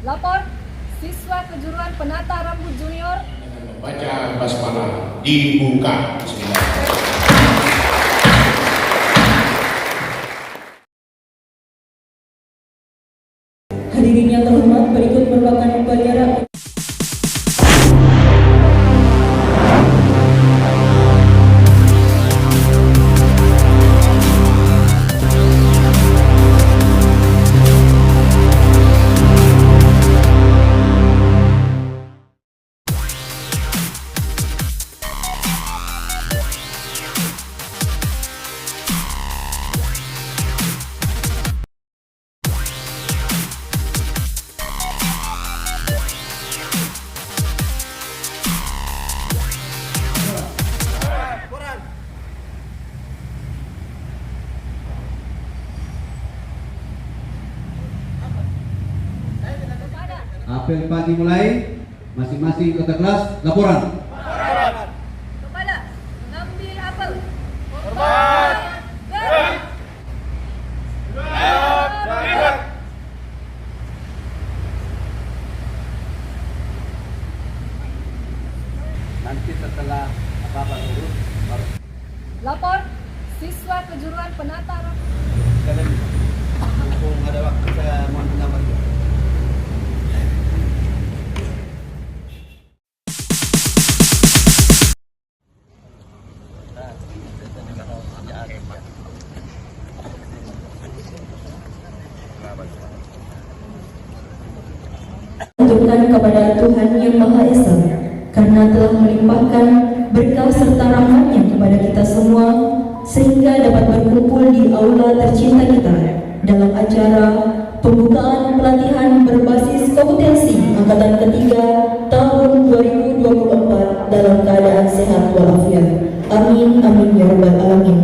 Lapor siswa kejuruan penata rambut junior membaca basmalah dibuka. Bismillah. Hadirin yang terhormat, berikut merupakan upacara apel pagi mulai, masing-masing kota kelas laporan. Kepala mengambil apel. Hormat. Gerak. Gerak. Nanti setelah apa-apa urus baru Lapor siswa kejuruan penata rambut. kalian mumpung ada waktu saya mohon pendapat. Tunjukkan kepada Tuhan Yang Maha Esa, karena telah melimpahkan berkah serta rahmat-Nya kepada kita semua, sehingga dapat berkumpul di aula tercinta kita dalam acara pembukaan pelatihan berbasis kompetensi Angkatan Ketiga tahun 2024 dalam keadaan sehat walafiat. Amin, amin ya rabbal alamin.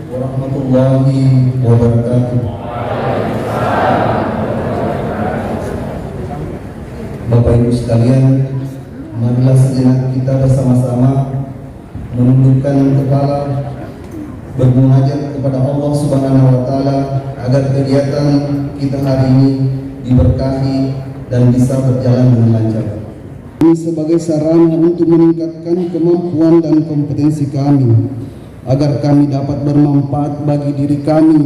Warahmatullahi wabarakatuh. Bapak Ibu sekalian, marilah sejenak kita bersama-sama menundukkan kepala, bermunajat kepada Allah Subhanahu wa taala agar kegiatan kita hari ini diberkahi dan bisa berjalan dengan lancar. Ini sebagai sarana untuk meningkatkan kemampuan dan kompetensi kami agar kami dapat bermanfaat bagi diri kami,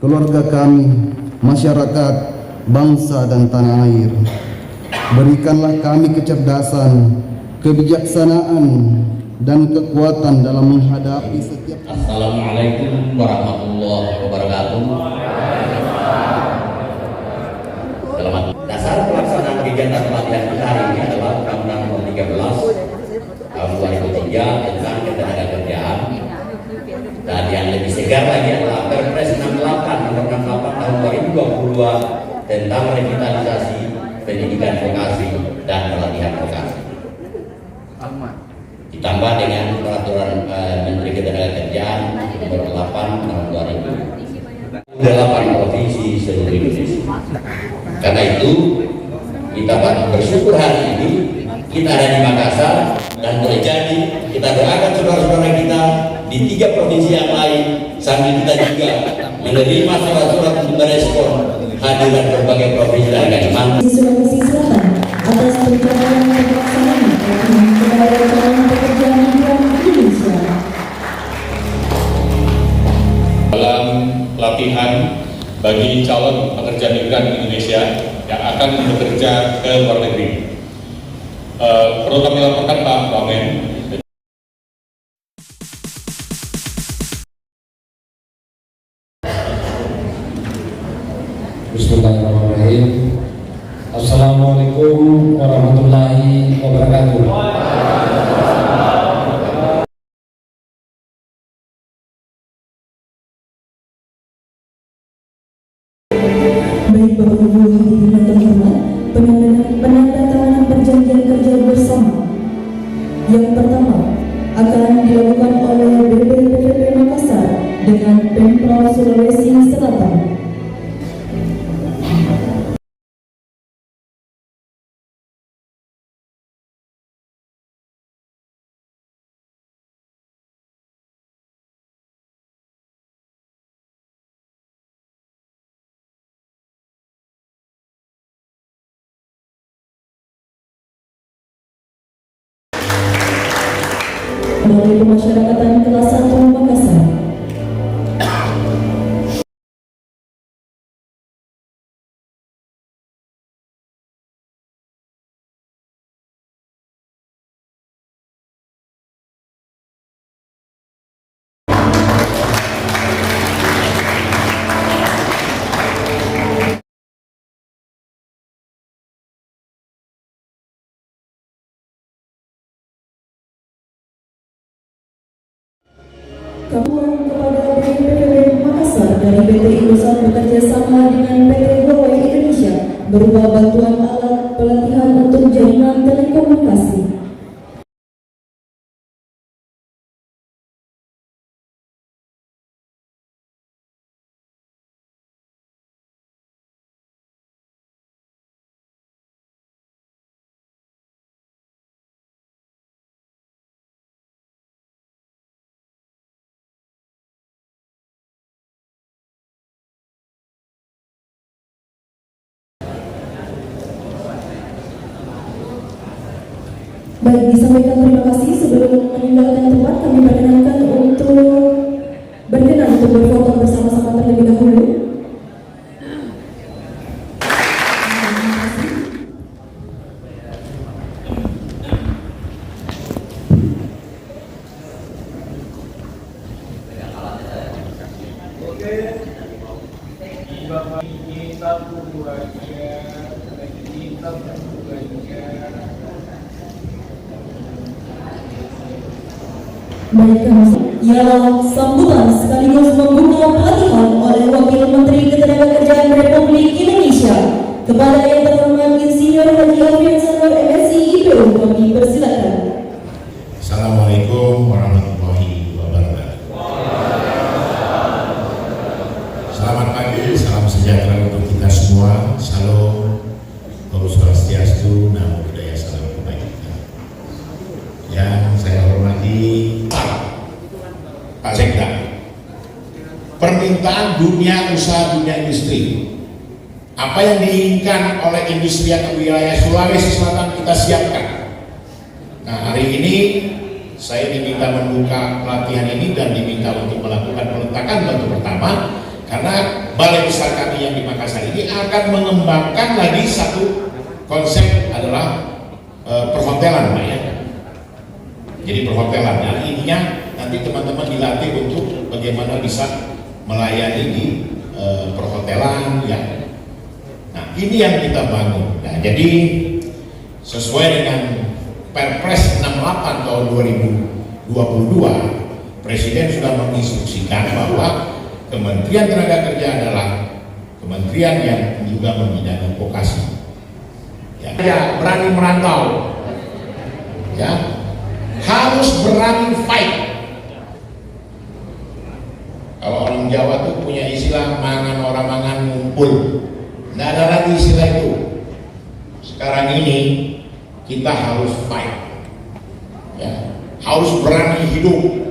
keluarga kami, masyarakat, bangsa dan tanah air. Berikanlah kami kecerdasan, kebijaksanaan, dan kekuatan dalam menghadapi setiap. Assalamualaikum warahmatullahi wabarakatuh. Selamat dasar pelaksanaan kegiatan pelatihan kita hari ini adalah Undang-Undang Nomor 13 tahun 2003 tentang ketenagakerjaan, dan yang lebih segar lagi adalah Perpres 68 Nomor 68 tahun 2022 tentang revitalisasi pendidikan vokasi dan pelatihan vokasi, ditambah dengan peraturan Menteri Ketenagakerjaan Nomor 8 tahun 2008 provinsi seluruh Indonesia. Karena itu kita patut bersyukur hari ini kita ada di Makassar, dan boleh jadi kita doakan saudara-saudara kita di 3 provinsi yang lain sambil kita juga menerima surat-surat untuk merespon hadiran berbagai provinsi dari Kalimantan. Di Sulawesi Selatan, atas pencapaian pelaksanaan pelatihan kepada calon pekerja migran Indonesia. Dalam pelatihan bagi calon pekerja migran Indonesia yang akan bekerja ke luar negeri, perlu kami laporkan Pak Wamen. Bismillahirrahmanirrahim. Assalamualaikum warahmatullahi wabarakatuh. Baik Bapak Ibu hadirin yang terhormat, penandatanganan perjanjian kerja bersama yang pertama akan dilakukan oleh BPPP Makassar dengan Pemprov Sulawesi Selatan. Balai Pemasyarakatan kelas 1 Makassar. Kabupaten kepada BPPB Makassar dari PT Indosat bekerja sama dengan PT Huawei Indonesia berupa bantuan alat pelatihan untuk jaringan telekomunikasi. Baik, disampaikan terima kasih. Sebelum meninggalkan tempat, kami perkenankan untuk berkenan untuk berfoto bersama-sama terlebih dahulu. Baik, ialah sambutan sekaligus membuka pelatihan oleh Wakil Menteri Ketenagakerjaan Republik Indonesia kepada Yang Terhormat Insinyur Haji Alfian Sanur MSI IPU. Kami persilakan. Assalamualaikum warahmatullahi wabarakatuh. Selamat pagi, salam sejahtera untuk kita semua. Salam, Om Swastiastu, Namo Buddhaya, salam kebajikan. Yang saya hormati Pak Sekda, permintaan dunia usaha, dunia industri, apa yang diinginkan oleh industri atau wilayah Sulawesi Selatan kita siapkan. Nah, hari ini saya diminta membuka pelatihan ini dan diminta untuk melakukan peletakan batu pertama, karena balai besar kami yang di Makassar ini akan mengembangkan lagi satu konsep adalah perhotelan, Pak ya. Jadi perhotelan, nah ininya nanti teman-teman dilatih untuk bagaimana bisa melayani di perhotelan ya. Nah ini yang kita bangun. Nah jadi sesuai dengan Perpres 68 tahun 2022, Presiden sudah menginstruksikan bahwa Kementerian Tenaga Kerja adalah kementerian yang juga membidani vokasi. Ya, berani merantau, ya, harus berani fight. Kalau orang Jawa tuh punya istilah mangan orang mangan ngumpul. Nggak ada lagi istilah itu. Sekarang ini kita harus fight, ya, harus berani hidup,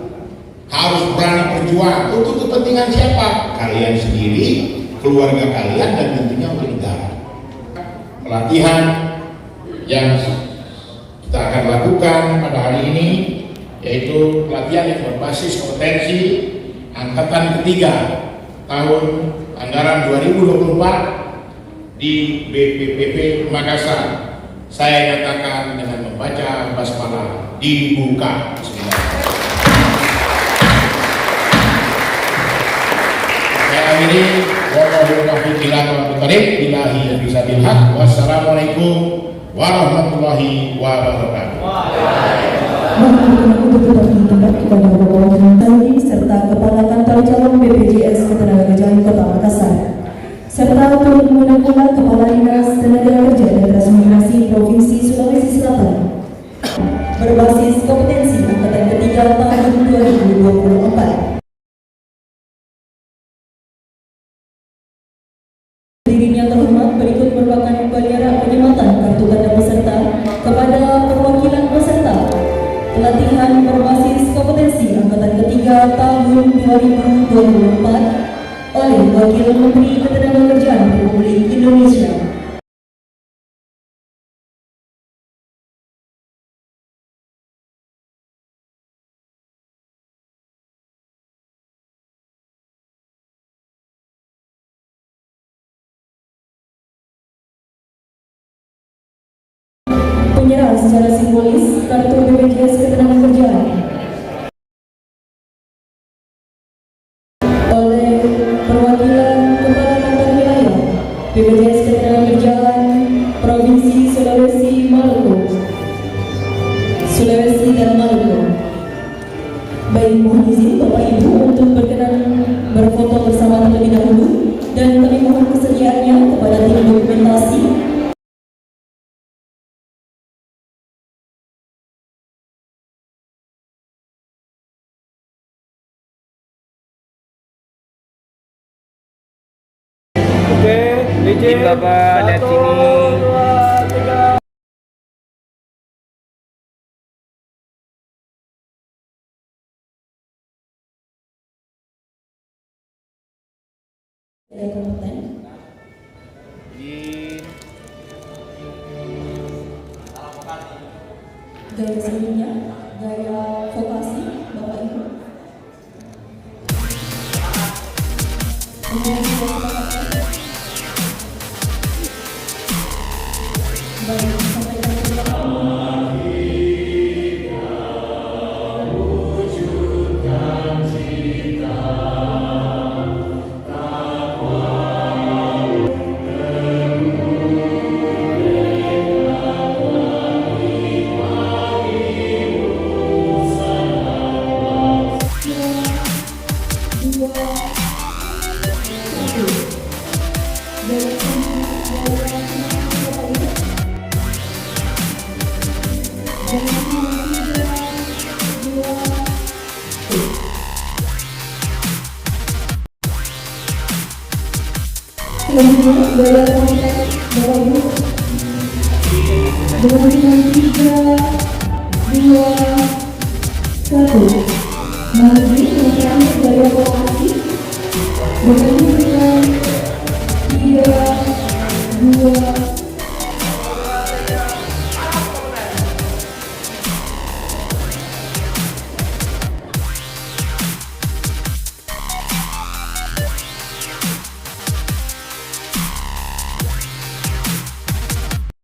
harus berani berjuang untuk kepentingan siapa? Kalian sendiri, keluarga kalian, dan tentunya untuk negara. Pelatihan yang kita akan lakukan pada hari ini yaitu pelatihan yang berbasis kompetensi angkatan ketiga tahun anggaran 2024 di BPPB Makassar. Saya nyatakan dengan membaca basmalah dibuka. Saya akhiri, wassalamualaikum warahmatullahi wabarakatuh. Untuk tetap ditindak kepada Bapak Menteri serta Kepala Kantor Cabang BPJS Ketenagakerjaan Kota Makassar, serta turut mendukung Kepala Dinas Tenaga Kerja dan Transmigrasi Provinsi Sulawesi Selatan berbasis kompetensi angkatan ketiga tahun 2024. Yang terhormat, berikut merupakan bendera penyematan kartu tanda peserta kepada perwakilan peserta pelatihan berbasis kompetensi angkatan ketiga tahun 2024 oleh Wakil Menteri Ketenagakerjaan Republik Indonesia. secara simbolis kartu BPJS Ketenagakerjaan oleh perwakilan Kepala Kantor Wilayah BPJS Ketenagakerjaan Provinsi Sulawesi dan Maluku. Baik, mohon izin Bapak Ibu untuk berkenan berfoto bersama terlebih dahulu, dan kami mohon kesediaannya kepada tim dokumentasi. Oke, izin Bapak lihat sini. 1, 2, 3. Yang kompeten. Gaya selanjutnya, gaya vokasi Bapak Ibu. Baik, sampaikan ke belakang. Gaya kontak Bapak Ibu dengan 3, 2, 1. Mari yang terakhir gaya vokasi dengan 3, 2,